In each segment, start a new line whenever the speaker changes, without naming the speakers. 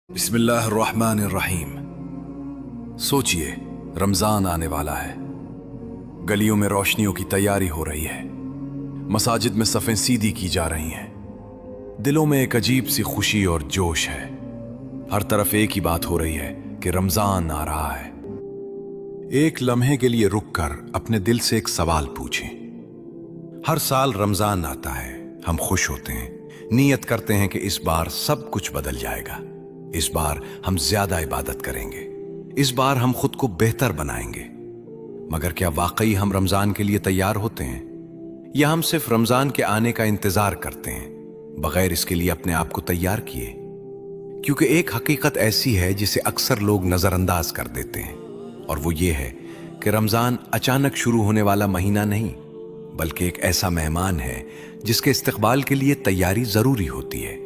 बिस्मिल्लाहिर्रहमानिर्रहीम। सोचिए, रमज़ान आने वाला है। गलियों में रोशनियों की तैयारी हो रही है, मसाजिद में सफ़ें सीधी की जा रही हैं, दिलों में एक अजीब सी खुशी और जोश है। हर तरफ एक ही बात हो रही है कि रमज़ान आ रहा है। एक लम्हे के लिए रुक कर अपने दिल से एक सवाल पूछें। हर साल रमज़ान आता है, हम खुश होते हैं, नीयत करते हैं कि इस बार सब कुछ बदल जाएगा, इस बार हम ज्यादा इबादत करेंगे, इस बार हम खुद को बेहतर बनाएंगे। मगर क्या वाकई हम रमजान के लिए तैयार होते हैं, या हम सिर्फ रमजान के आने का इंतजार करते हैं बगैर इसके लिए अपने आप को तैयार किए? क्योंकि एक हकीकत ऐसी है जिसे अक्सर लोग नजरअंदाज कर देते हैं, और वो ये है कि रमजान अचानक शुरू होने वाला महीना नहीं, बल्कि एक ऐसा मेहमान है जिसके इस्तकबाल के लिए तैयारी जरूरी होती है।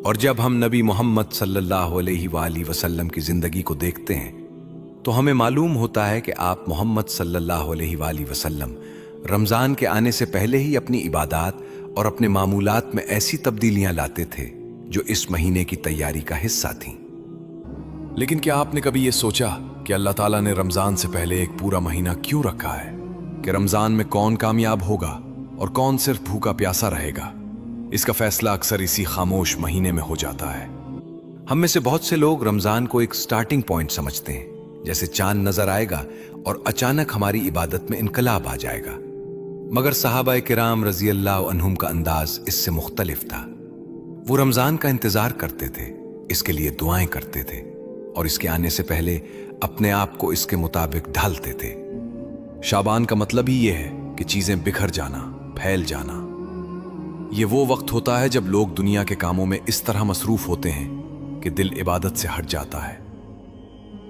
और जब हम नबी मोहम्मद सल्लल्लाहु अलैहि वसल्लम की जिंदगी को देखते हैं तो हमें मालूम होता है कि आप मोहम्मद सल्लल्लाहु अलैहि वसल्लम रमज़ान के आने से पहले ही अपनी इबादत और अपने मामूलात में ऐसी तब्दीलियां लाते थे जो इस महीने की तैयारी का हिस्सा थीं। लेकिन क्या आपने कभी ये सोचा कि अल्लाह ताला ने रमज़ान से पहले एक पूरा महीना क्यों रखा है, कि रमज़ान में कौन कामयाब होगा और कौन सिर्फ भूखा प्यासा रहेगा? इसका फैसला अक्सर इसी खामोश महीने में हो जाता है। हम में से बहुत से लोग रमजान को एक स्टार्टिंग पॉइंट समझते हैं, जैसे चांद नजर आएगा और अचानक हमारी इबादत में इनकलाब आ जाएगा। मगर सहाबाए किराम रजी अल्लाह अन्हुम का अंदाज इससे मुख्तलिफ था। वो रमजान का इंतजार करते थे, इसके लिए दुआएं करते थे और इसके आने से पहले अपने आप को इसके मुताबिक ढालते थे। शाबान का मतलब ही यह है कि चीजें बिखर जाना, फैल जाना। ये वो वक्त होता है जब लोग दुनिया के कामों में इस तरह मसरूफ होते हैं कि दिल इबादत से हट जाता है।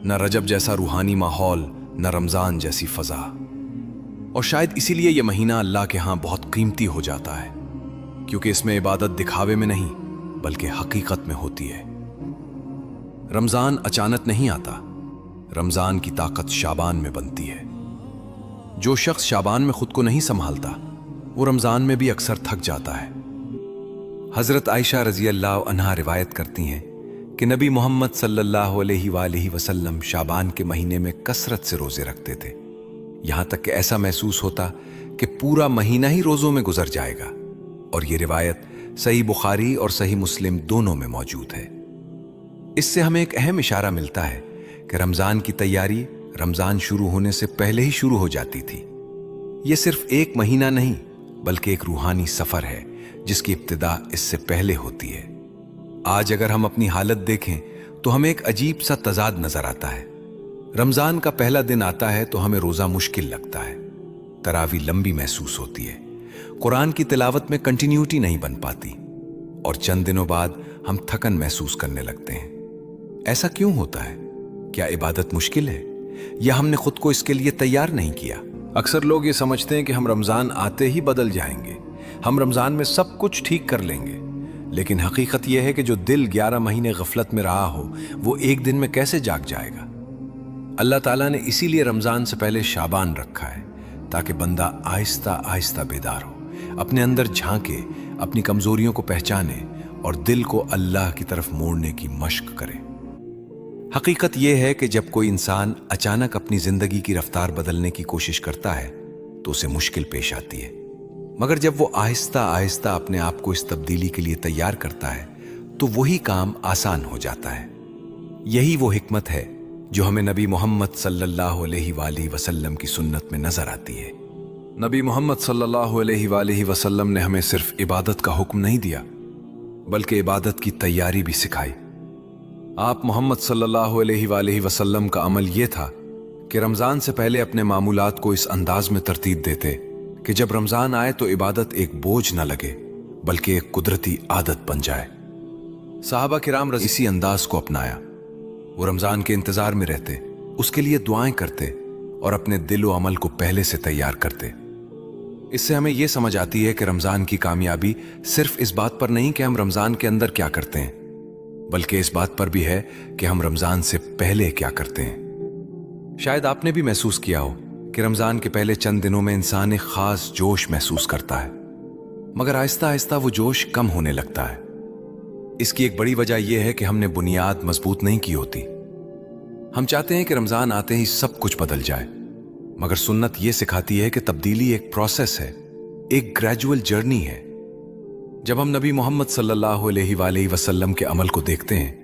न रजब जैसा रूहानी माहौल, न रमजान जैसी फजा। और शायद इसीलिए यह महीना अल्लाह के यहाँ बहुत कीमती हो जाता है, क्योंकि इसमें इबादत दिखावे में नहीं बल्कि हकीकत में होती है। रमजान अचानक नहीं आता, रमजान की ताकत शाबान में बनती है। जो शख्स शाबान में खुद को नहीं संभालता वो रमजान में भी अक्सर थक जाता है। हजरत आयशा रजी अल्लाह अन्हा रिवायत करती हैं कि नबी मोहम्मद सल्लल्लाहु अलैहि वसल्लम शाबान के महीने में कसरत से रोजे रखते थे, यहां तक कि ऐसा महसूस होता कि पूरा महीना ही रोजों में गुजर जाएगा। और ये रिवायत सही बुखारी और सही मुस्लिम दोनों में मौजूद है। इससे हमें एक अहम इशारा मिलता है कि रमजान की तैयारी रमजान शुरू होने से पहले ही शुरू हो जाती थी। यह सिर्फ एक महीना नहीं बल्कि एक रूहानी सफर है जिसकी इब्तिदा इससे पहले होती है। आज अगर हम अपनी हालत देखें तो हमें एक अजीब सा तजाद नजर आता है। रमजान का पहला दिन आता है तो हमें रोजा मुश्किल लगता है, तरावी लंबी महसूस होती है, कुरान की तिलावत में कंटिन्यूटी नहीं बन पाती, और चंद दिनों बाद हम थकन महसूस करने लगते हैं। ऐसा क्यों होता है? क्या इबादत मुश्किल है, या हमने खुद को इसके लिए तैयार नहीं किया? अक्सर लोग ये समझते हैं कि हम रमजान आते ही बदल जाएंगे, हम रमजान में सब कुछ ठीक कर लेंगे। लेकिन हकीकत यह है कि जो दिल 11 महीने गफलत में रहा हो वो एक दिन में कैसे जाग जाएगा? अल्लाह ताला ने इसीलिए रमजान से पहले शाबान रखा है, ताकि बंदा आहिस्ता आहिस्ता बेदार हो, अपने अंदर झांके, अपनी कमजोरियों को पहचाने और दिल को अल्लाह की तरफ मोड़ने की मश्क करे। हकीकत यह है कि जब कोई इंसान अचानक अपनी जिंदगी की रफ्तार बदलने की कोशिश करता है तो उसे मुश्किल पेश आती है, मगर जब वो आहिस्ता आहिस्ता अपने आप को इस तब्दीली के लिए तैयार करता है तो वही काम आसान हो जाता है। यही वो हिकमत है जो हमें नबी मोहम्मद सल्लल्लाहु अलैहि वसल्लम की सुन्नत में नजर आती है। नबी मोहम्मद सल्लल्लाहु अलैहि वसल्लम ने हमें सिर्फ इबादत का हुक्म नहीं दिया बल्कि इबादत की तैयारी भी सिखाई। आप मोहम्मद सल्लल्लाहु अलैहि वसल्लम का अमल यह था कि रमजान से पहले अपने मामूलात को इस अंदाज में तरतीब देते कि जब रमजान आए तो इबादत एक बोझ न लगे बल्कि एक कुदरती आदत बन जाए। साहबा किराम इसी अंदाज को अपनाया। वो रमजान के इंतजार में रहते, उसके लिए दुआएं करते और अपने दिल व अमल को पहले से तैयार करते। इससे हमें यह समझ आती है कि रमजान की कामयाबी सिर्फ इस बात पर नहीं कि हम रमजान के अंदर क्या करते हैं, बल्कि इस बात पर भी है कि हम रमजान से पहले क्या करते हैं। शायद आपने भी महसूस किया हो कि रमजान के पहले चंद दिनों में इंसान एक खास जोश महसूस करता है, मगर आहिस्ता आहिस्ता वो जोश कम होने लगता है। इसकी एक बड़ी वजह यह है कि हमने बुनियाद मजबूत नहीं की होती। हम चाहते हैं कि रमजान आते ही सब कुछ बदल जाए, मगर सुन्नत यह सिखाती है कि तब्दीली एक प्रोसेस है, एक ग्रेजुअल जर्नी है। जब हम नबी मोहम्मद सल्लल्लाहु अलैहि वसल्लम के अमल को देखते हैं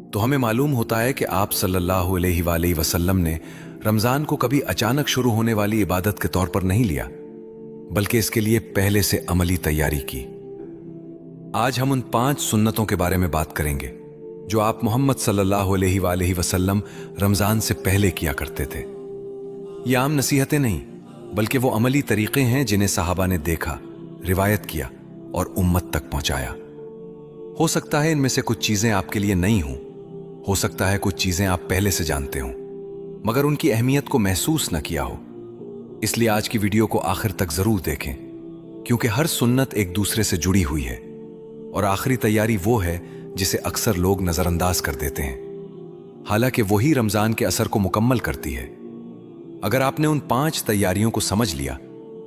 तो हमें मालूम होता है कि आप सल्लल्लाहु अलैहि वसल्लम ने रमजान को कभी अचानक शुरू होने वाली इबादत के तौर पर नहीं लिया, बल्कि इसके लिए पहले से अमली तैयारी की। आज हम उन 5 सुन्नतों के बारे में बात करेंगे जो आप मोहम्मद सल्लल्लाहु अलैहि वसल्लम रमजान से पहले किया करते थे। ये आम नसीहतें नहीं, बल्कि वो अमली तरीके हैं जिन्हें सहाबा ने देखा, रिवायत किया और उम्मत तक पहुंचाया। हो सकता है इनमें से कुछ चीजें आपके लिए नई हों, हो सकता है कुछ चीजें आप पहले से जानते हों, मगर उनकी अहमियत को महसूस न किया हो। इसलिए आज की वीडियो को आखिर तक जरूर देखें, क्योंकि हर सुन्नत एक दूसरे से जुड़ी हुई है और आखिरी तैयारी वो है जिसे अक्सर लोग नजरअंदाज कर देते हैं, हालांकि वही रमजान के असर को मुकम्मल करती है। अगर आपने उन 5 तैयारियों को समझ लिया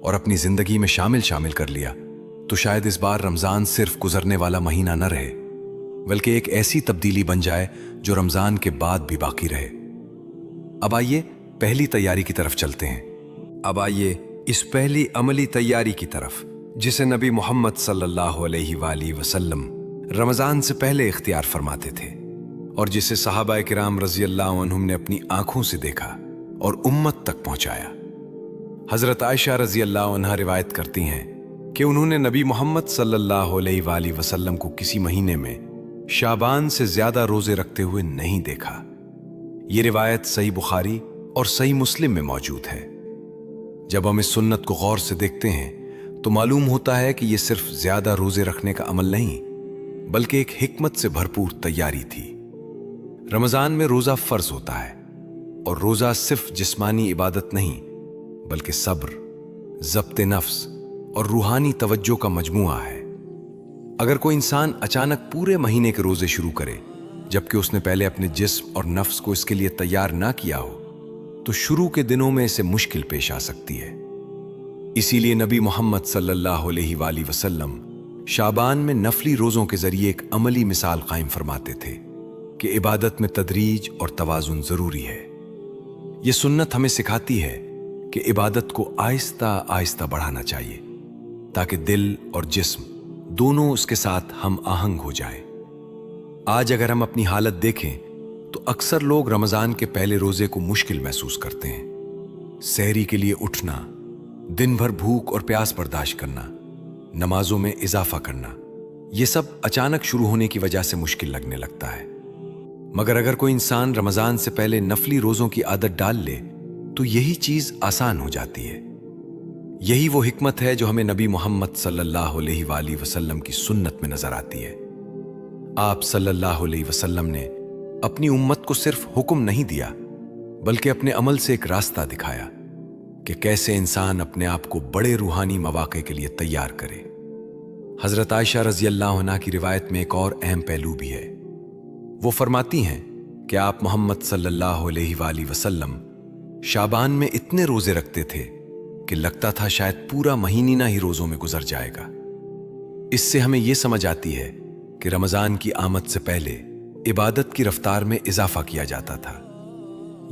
और अपनी जिंदगी में शामिल कर लिया तो शायद इस बार रमजान सिर्फ गुजरने वाला महीना न रहे, बल्कि एक ऐसी तब्दीली बन जाए जो रमजान के बाद भी बाकी रहे। अब आइए पहली तैयारी की तरफ चलते हैं। अब आइए इस पहली अमली तैयारी की तरफ जिसे नबी मोहम्मद सल्लल्लाहु अलैहि वसल्लम रमजान से पहले इख्तियार फरमाते थे और जिसे सहाबा किराम रज़ी अल्लाह अन्हुम ने अपनी आंखों से देखा और उम्मत तक पहुंचाया। हजरत आयशा रज़ी अल्लाह अन्हा रिवायत करती हैं कि उन्होंने नबी मोहम्मद सल्लल्लाहु अलैहि वसल्लम को किसी महीने में शाबान से ज्यादा रोजे रखते हुए नहीं देखा। ये रिवायत सही बुखारी और सही मुस्लिम में मौजूद है। जब हम इस सुन्नत को गौर से देखते हैं तो मालूम होता है कि यह सिर्फ ज्यादा रोजे रखने का अमल नहीं, बल्कि एक हिकमत से भरपूर तैयारी थी। रमजान में रोजा फर्ज होता है और रोजा सिर्फ जिस्मानी इबादत नहीं, बल्कि सब्र, ज़ब्त नफ्स और रूहानी तवज्जो का मजमुआ है। अगर कोई इंसान अचानक पूरे महीने के रोजे शुरू करे जबकि उसने पहले अपने जिस्म और नफ्स को इसके लिए तैयार ना किया हो, तो शुरू के दिनों में इसे मुश्किल पेश आ सकती है। इसीलिए नबी मोहम्मद सल्लल्लाहु अलैहि वसल्लम शाबान में नफली रोजों के जरिए एक अमली मिसाल कायम फरमाते थे कि इबादत में तदरीज और तवाजुन जरूरी है। यह सुन्नत हमें सिखाती है कि इबादत को आहिस्ता आहिस्ता बढ़ाना चाहिए ताकि दिल और जिस्म दोनों उसके साथ हम आहंग हो जाए। आज अगर हम अपनी हालत देखें तो अक्सर लोग रमजान के पहले रोजे को मुश्किल महसूस करते हैं। सहरी के लिए उठना, दिन भर भूख और प्यास बर्दाश्त करना, नमाजों में इजाफा करना, यह सब अचानक शुरू होने की वजह से मुश्किल लगने लगता है। मगर अगर कोई इंसान रमजान से पहले नफली रोजों की आदत डाल ले तो यही चीज आसान हो जाती है। यही वो हिकमत है जो हमें नबी मोहम्मद सल्लल्लाहु अलैहि वसल्लम की सुन्नत में नजर आती है। आप सल्लल्लाहु अलैहि वसल्लम ने अपनी उम्मत को सिर्फ हुक्म नहीं दिया, बल्कि अपने अमल से एक रास्ता दिखाया कि कैसे इंसान अपने आप को बड़े रूहानी मौके के लिए तैयार करे। हजरत आयशा रज़ी अल्लाह अन्हा की रिवायत में एक और अहम पहलू भी है। वो फरमाती हैं कि आप मोहम्मद सल्लल्लाहु अलैहि वसल्लम शाबान में इतने रोजे रखते थे कि लगता था शायद पूरा महीना ही रोजों में गुजर जाएगा। इससे हमें यह समझ आती है कि रमजान की आमद से पहले इबादत की रफ्तार में इजाफा किया जाता था।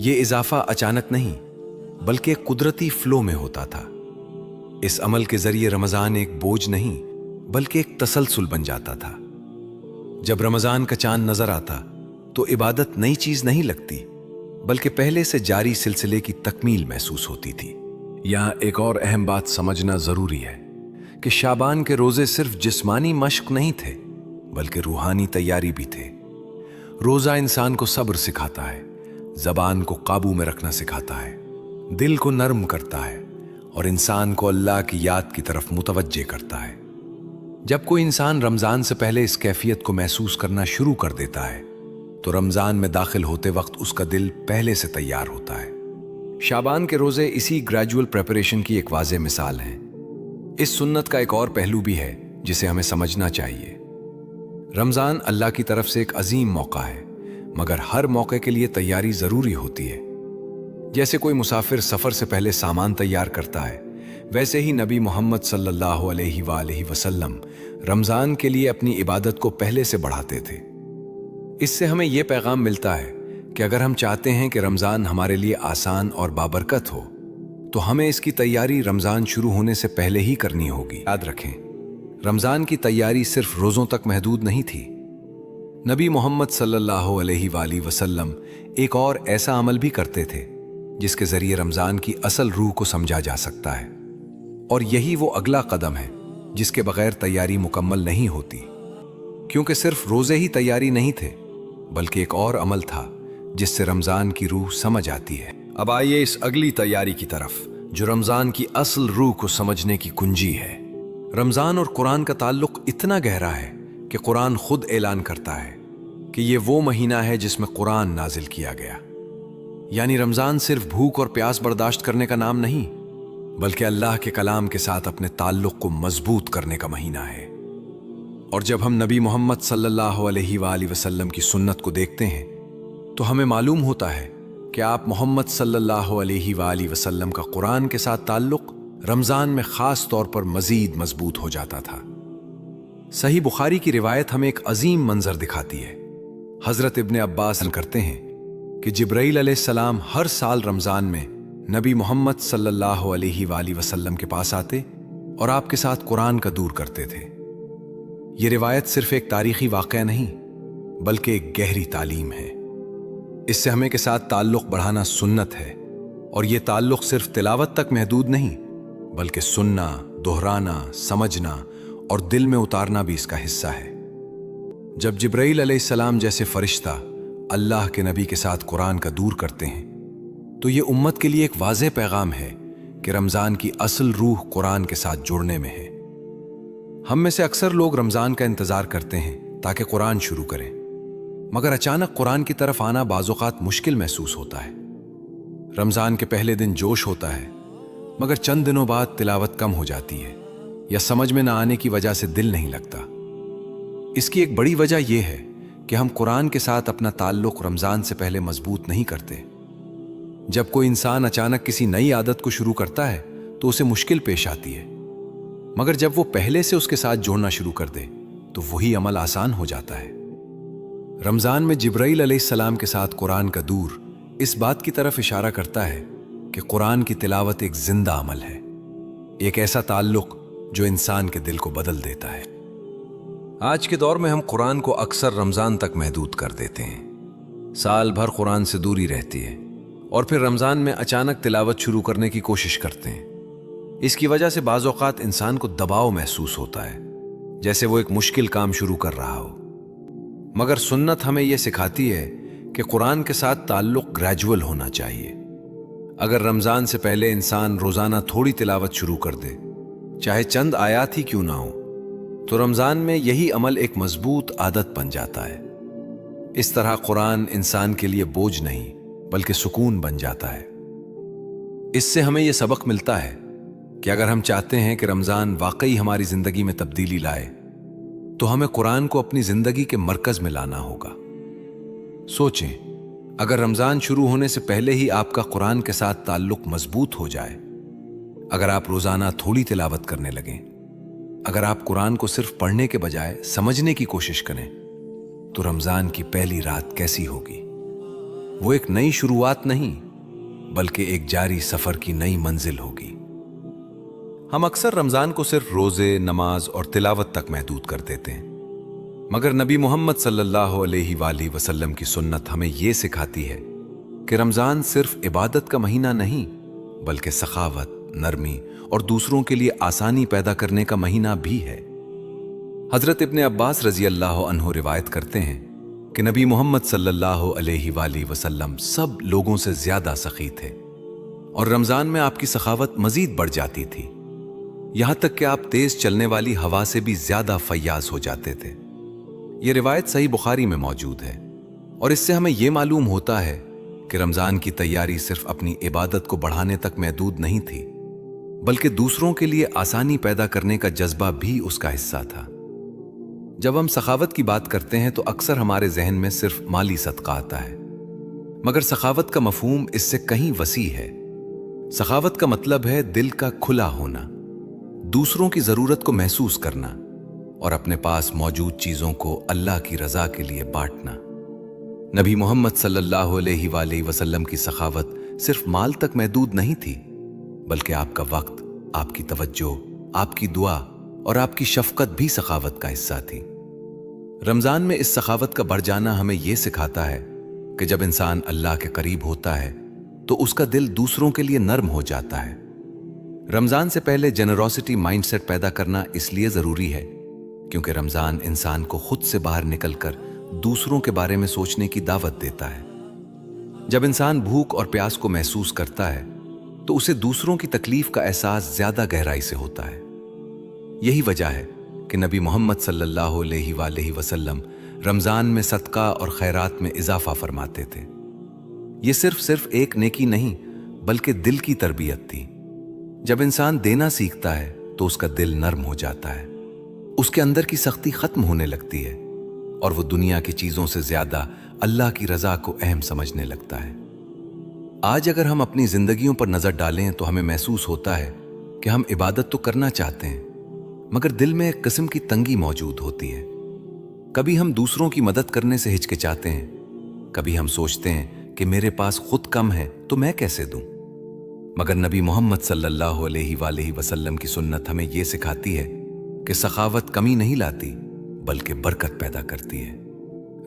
यह इजाफा अचानक नहीं, बल्कि एक कुदरती फ्लो में होता था। इस अमल के जरिए रमजान एक बोझ नहीं, बल्कि एक तसलसल बन जाता था। जब रमजान का चांद नजर आता तो इबादत नई चीज नहीं लगती, बल्कि पहले से जारी सिलसिले की तकमील महसूस होती थी। यहां एक और अहम बात समझना जरूरी है कि शाबान के रोजे सिर्फ जिस्मानी मश्क नहीं थे, बल्कि रूहानी तैयारी भी थे। रोजा इंसान को सब्र सिखाता है, जबान को काबू में रखना सिखाता है, दिल को नर्म करता है और इंसान को अल्लाह की याद की तरफ मुतवज्जे करता है। जब कोई इंसान रमजान से पहले इस कैफियत को महसूस करना शुरू कर देता है तो रमजान में दाखिल होते वक्त उसका दिल पहले से तैयार होता है। शाबान के रोजे इसी ग्रेजुअल प्रिपरेशन की एक वाज़ेह मिसाल हैं। इस सुन्नत का एक और पहलू भी है जिसे हमें समझना चाहिए। रमजान अल्लाह की तरफ से एक अजीम मौका है, मगर हर मौके के लिए तैयारी जरूरी होती है। जैसे कोई मुसाफिर सफर से पहले सामान तैयार करता है,
वैसे ही नबी मोहम्मद सल्लल्लाहु अलैहि वसल्लम रमज़ान के लिए अपनी इबादत को पहले से बढ़ाते थे। इससे हमें यह पैगाम मिलता है कि अगर हम चाहते हैं कि रमज़ान हमारे लिए आसान और बाबरकत हो तो हमें इसकी तैयारी रमज़ान शुरू होने से पहले ही करनी होगी। याद रखें, रमज़ान की तैयारी सिर्फ रोज़ों तक महदूद नहीं थी। नबी मोहम्मद सल्लल्लाहु अलैहि वसल्लम एक और ऐसा अमल भी करते थे जिसके ज़रिए रमज़ान की असल रूह को समझा जा सकता है, और यही वो अगला कदम है जिसके बगैर तैयारी मुकम्मल नहीं होती। क्योंकि सिर्फ रोज़े ही तैयारी नहीं थे, बल्कि एक और अमल था जिससे रमज़ान की रूह समझ आती है। अब आइए इस अगली तैयारी की तरफ, जो रमज़ान की असल रूह को समझने की कुंजी है। रमज़ान और कुरान का ताल्लुक इतना गहरा है कि कुरान खुद ऐलान करता है कि ये वो महीना है जिसमें कुरान नाजिल किया गया। यानी रमज़ान सिर्फ भूख और प्यास बर्दाश्त करने का नाम नहीं, बल्कि अल्लाह के कलाम के साथ अपने ताल्लुक को मजबूत करने का महीना है। और जब हम नबी मोहम्मद सल्लल्लाहु अलैहि वसल्लम की सुन्नत को देखते हैं तो हमें मालूम होता है कि आप मोहम्मद सल्लल्लाहु अलैहि वसल्लम का कुरान के साथ ताल्लुक रमज़ान में ख़ास तौर पर मज़ीद मजबूत हो जाता था। सही बुखारी की रिवायत हमें एक अजीम मंजर दिखाती है। हज़रत इब्ने अब्बास करते हैं कि जिब्राईल अलैहिस्सलाम हर साल रमज़ान में नबी मोहम्मद सल्लल्लाहु अलैहि वसल्लम के पास आते और आपके साथ कुरान का दूर करते थे। ये रिवायत सिर्फ एक तारीखी वाक़या नहीं, बल्कि एक गहरी तालीम है। इससे हमें के साथ ताल्लुक़ बढ़ाना सुन्नत है, और ये ताल्लुक़ सिर्फ तिलावत तक महदूद नहीं, बल्कि सुनना, दोहराना, समझना और दिल में उतारना भी इसका हिस्सा है। जब जिब्राईल अलैहिस्सलाम जैसे फरिश्ता अल्लाह के नबी के साथ कुरान का दूर करते हैं तो ये उम्मत के लिए एक वाज़ेह पैगाम है कि रमज़ान की असल रूह कुरान के साथ जुड़ने में है। हम में से अक्सर लोग रमज़ान का इंतज़ार करते हैं ताकि कुरान शुरू करें, मगर अचानक कुरान की तरफ आना बाज़ौक़ात मुश्किल महसूस होता है। रमज़ान के पहले दिन जोश होता है, मगर चंद दिनों बाद तिलावत कम हो जाती है या समझ में ना आने की वजह से दिल नहीं लगता। इसकी एक बड़ी वजह यह है कि हम कुरान के साथ अपना ताल्लुक़ रमज़ान से पहले मजबूत नहीं करते। जब कोई इंसान अचानक किसी नई आदत को शुरू करता है तो उसे मुश्किल पेश आती है, मगर जब वो पहले से उसके साथ जोड़ना शुरू कर दे तो वही अमल आसान हो जाता है। रमज़ान में जिब्राईल अलैहिस्सलाम के साथ कुरान का दूर इस बात की तरफ इशारा करता है कि कुरान की तिलावत एक जिंदा अमल है, एक ऐसा ताल्लुक़ जो इंसान के दिल को बदल देता है। आज के दौर में हम कुरान को अक्सर रमज़ान तक महदूद कर देते हैं। साल भर कुरान से दूरी रहती है और फिर रमज़ान में अचानक तिलावत शुरू करने की कोशिश करते हैं। इसकी वजह से बाज़ औक़ात इंसान को दबाव महसूस होता है, जैसे वो एक मुश्किल काम शुरू कर रहा हो। मगर सुन्नत हमें यह सिखाती है कि कुरान के साथ ताल्लुक़ ग्रेजुअल होना चाहिए। अगर रमज़ान से पहले इंसान रोज़ाना थोड़ी तिलावत शुरू कर दे, चाहे चंद आयात ही क्यों ना हो, तो रमज़ान में यही अमल एक मजबूत आदत बन जाता है। इस तरह कुरान इंसान के लिए बोझ नहीं बल्कि सुकून बन जाता है। इससे हमें यह सबक मिलता है कि अगर हम चाहते हैं कि रमज़ान वाकई हमारी ज़िंदगी में तब्दीली लाए तो हमें कुरान को अपनी ज़िंदगी के मरकज़ में लाना होगा। सोचें, अगर रमज़ान शुरू होने से पहले ही आपका कुरान के साथ ताल्लुक़ मजबूत हो जाए, अगर आप रोज़ाना थोड़ी तिलावत करने लगें, अगर आप कुरान को सिर्फ पढ़ने के बजाय समझने की कोशिश करें, तो रमज़ान की पहली रात कैसी होगी? वो एक नई शुरुआत नहीं बल्कि एक जारी सफ़र की नई मंजिल होगी। हम अक्सर रमज़ान को सिर्फ रोज़े, नमाज और तिलावत तक महदूद कर देते हैं, मगर नबी मोहम्मद सल्लल्लाहु अलैहि वसल्लम की सुन्नत हमें ये सिखाती है कि रमज़ान सिर्फ इबादत का महीना नहीं बल्कि सखावत, नरमी और दूसरों के लिए आसानी पैदा करने का महीना भी है। हज़रत इब्ने अब्बास रज़ी अल्लाह अन्हु रिवायत करते हैं कि नबी मोहम्मद सल्लल्लाहु अलैहि वसल्लम सब लोगों से ज़्यादा सखी थे और रमज़ान में आपकी सखावत मज़ीद बढ़ जाती थी, यहाँ तक कि आप तेज़ चलने वाली हवा से भी ज़्यादा फैयाज हो जाते थे। ये रिवायत सही बुखारी में मौजूद है और इससे हमें यह मालूम होता है कि रमज़ान की तैयारी सिर्फ अपनी इबादत को बढ़ाने तक महदूद नहीं थी, बल्कि दूसरों के लिए आसानी पैदा करने का जज्बा भी उसका हिस्सा था। जब हम सखावत की बात करते हैं तो अक्सर हमारे जहन में सिर्फ माली सदका आता है, मगर सखावत का मफहूम इससे कहीं वसी है। सखावत का मतलब है दिल का खुला होना, दूसरों की जरूरत को महसूस करना और अपने पास मौजूद चीजों को अल्लाह की रजा के लिए बांटना। नबी मोहम्मद सल्लल्लाहु अलैहि वसल्लम की सखावत सिर्फ माल तक महदूद नहीं थी, बल्कि आपका वक्त, आपकी तवज्जो, आपकी दुआ और आपकी शफकत भी सखावत का हिस्सा थी। रमजान में इस सखावत का बढ़ जाना हमें यह सिखाता है कि जब इंसान अल्लाह के करीब होता है तो उसका दिल दूसरों के लिए नर्म हो जाता है। रमजान से पहले जेनरोसिटी माइंडसेट पैदा करना इसलिए जरूरी है क्योंकि रमजान इंसान को खुद से बाहर निकलकर दूसरों के बारे में सोचने की दावत देता है। जब इंसान भूख और प्यास को महसूस करता है तो उसे दूसरों की तकलीफ का एहसास ज्यादा गहराई से होता है। यही वजह है कि नबी मोहम्मद सल्लल्लाहु अलैहि वसल्लम रमजान में सदका और खैरात में इजाफा फरमाते थे। ये सिर्फ एक नेकी नहीं बल्कि दिल की तरबियत थी। जब इंसान देना सीखता है तो उसका दिल नर्म हो जाता है, उसके अंदर की सख्ती खत्म होने लगती है और वो दुनिया की चीजों से ज्यादा अल्लाह की रजा को अहम समझने लगता है। आज अगर हम अपनी जिंदगियों पर नजर डालें तो हमें महसूस होता है कि हम इबादत तो करना चाहते हैं मगर दिल में एक किस्म की तंगी मौजूद होती है। कभी हम दूसरों की मदद करने से हिचकिचाते हैं, कभी हम सोचते हैं कि मेरे पास खुद कम है तो मैं कैसे दूं। मगर नबी मोहम्मद सल्लल्लाहु अलैहि वसल्लम की सुन्नत हमें यह सिखाती है कि सखावत कमी नहीं लाती बल्कि बरकत पैदा करती है।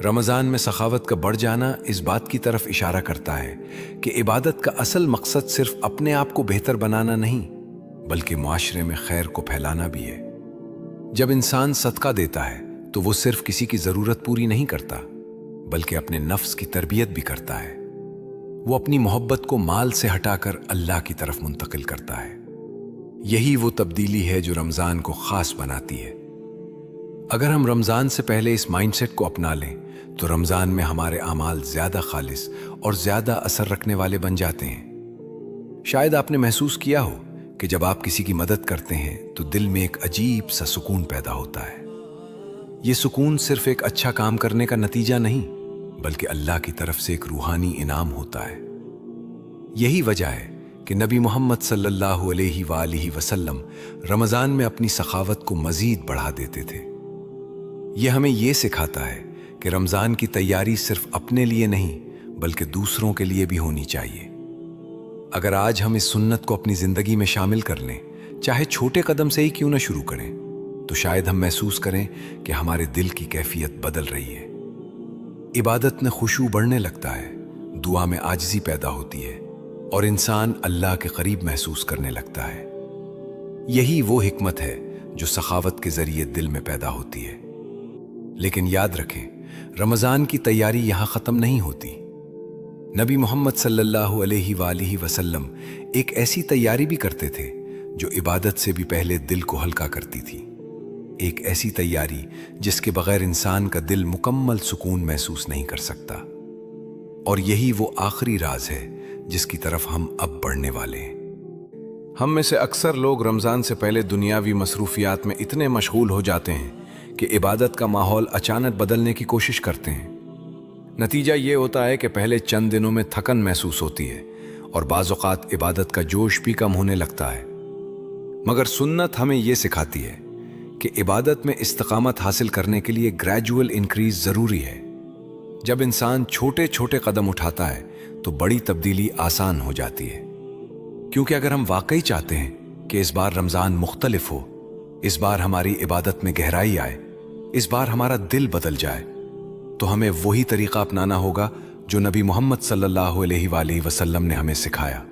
रमजान में सखावत का बढ़ जाना इस बात की तरफ इशारा करता है कि इबादत का असल मकसद सिर्फ अपने आप को बेहतर बनाना नहीं बल्कि मुआशरे में खैर को फैलाना भी है। जब इंसान सदका देता है तो वो सिर्फ किसी की जरूरत पूरी नहीं करता बल्कि अपने नफ्स की तरबियत भी करता है। वो अपनी मोहब्बत को माल से हटाकर अल्लाह की तरफ मुंतकिल करता है। यही वो तब्दीली है जो रमजान को खास बनाती है। अगर हम रमजान से पहले इस माइंडसेट को अपना लें तो रमजान में हमारे आमाल ज्यादा खालिस और ज्यादा असर रखने वाले बन जाते हैं। शायद आपने महसूस किया हो कि जब आप किसी की मदद करते हैं तो दिल में एक अजीब सा सुकून पैदा होता है। ये सुकून सिर्फ एक अच्छा काम करने का नतीजा नहीं बल्कि अल्लाह की तरफ से एक रूहानी इनाम होता है। यही वजह है कि नबी मोहम्मद सल्लल्लाहु अलैहि वसल्लम रमजान में अपनी सखावत को मजीद बढ़ा देते थे। यह हमें यह सिखाता है कि रमजान की तैयारी सिर्फ अपने लिए नहीं बल्कि दूसरों के लिए भी होनी चाहिए। अगर आज हम इस सुन्नत को अपनी जिंदगी में शामिल कर लें, चाहे छोटे कदम से ही क्यों ना शुरू करें, तो शायद हम महसूस करें कि हमारे दिल की कैफियत बदल रही है। इबादत में खुशू बढ़ने लगता है, दुआ में आजिज़ी पैदा होती है और इंसान अल्लाह के करीब महसूस करने लगता है। यही वो हिकमत है जो सखावत के जरिए दिल में पैदा होती है। लेकिन याद रखें, रमजान की तैयारी यहां खत्म नहीं होती। नबी मोहम्मद सल्लल्लाहु अलैहि वसल्लम एक ऐसी तैयारी भी करते थे जो इबादत से भी पहले दिल को हल्का करती थी। एक ऐसी तैयारी जिसके बगैर इंसान का दिल मुकम्मल सुकून महसूस नहीं कर सकता। और यही वो आखिरी राज है जिसकी तरफ हम अब बढ़ने वाले हैं। हम में से अक्सर लोग रमजान से पहले दुनियावी मसरूफियात में इतने मशगूल हो जाते हैं कि इबादत का माहौल अचानक बदलने की कोशिश करते हैं। नतीजा ये होता है कि पहले चंद दिनों में थकन महसूस होती है और बाज़ औक़ात इबादत का जोश भी कम होने लगता है। मगर सुन्नत हमें ये सिखाती है कि इबादत में इस्तिक़ामत हासिल करने के लिए ग्रेजुअल इंक्रीज ज़रूरी है। जब इंसान छोटे छोटे कदम उठाता है तो बड़ी तब्दीली आसान हो जाती है। क्योंकि अगर हम वाकई चाहते हैं कि इस बार रमज़ान मुख्तलिफ हो, इस बार हमारी इबादत में गहराई आए, इस बार हमारा दिल बदल जाए, तो हमें वही तरीका अपनाना होगा जो नबी मोहम्मद सल्लल्लाहु अलैहि वसल्लम ने हमें सिखाया।